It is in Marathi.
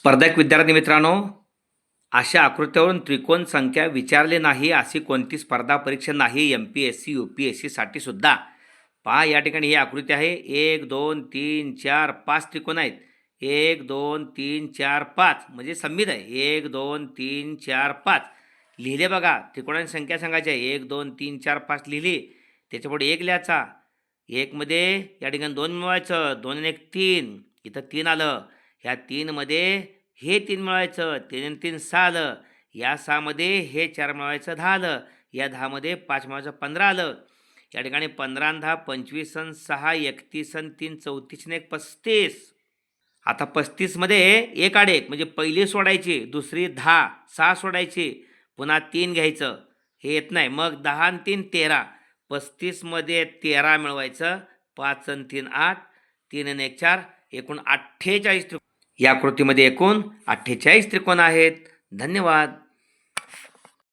स्पर्धक विद्यार्थी मित्रांनो, अशा आकृत्यावरून त्रिकोण संख्या विचारले नाही अशी कोणती स्पर्धा परीक्षा नाही MPSC UPSC साठी सुद्धा. पहा या ठिकाणी ही आकृती आहे. 1 2 3 4 5 त्रिकोण आहेत. 1 2 3 4 5 म्हणजे सममित आहे. 1 2 3 4 5 लिहिले बघा. त्रिकोणांची संख्या सांगायची आहे. 1 2 3 4 5 लिहिली. त्याच्यापुढे 1 लिहायचा. 1 मध्ये या ठिकाणी 2 मिळवायचं. 2 आणि 1 3. इथं 3 आलं. ह्या 3 मध्ये हे 3 मिळवायचं. 3 आणि 3 6 आलं. या 6 मध्ये हे 4 मिळवायचं 10 आलं. या 10 मध्ये 5 मिळवायचं 15 आलं. या ठिकाणी 15 आणि 10 25 आणि 6 31 आणि 3 34 आणि 1 35. आता 35 मध्ये 1 आड 1 म्हणजे पहिली सोडायची, दुसरी 10, 6 सोडायची, पुन्हा 3 घ्यायचं. हे येत नाही. मग 10 आणि 3 13. 35 मध्ये 13 मिळवायचं. 5 आणि 3 8, 3 आणि 1 4, एकूण 48 त्रिकोण. या कृतीमध्ये एकूण 48 त्रिकोण आहेत. धन्यवाद.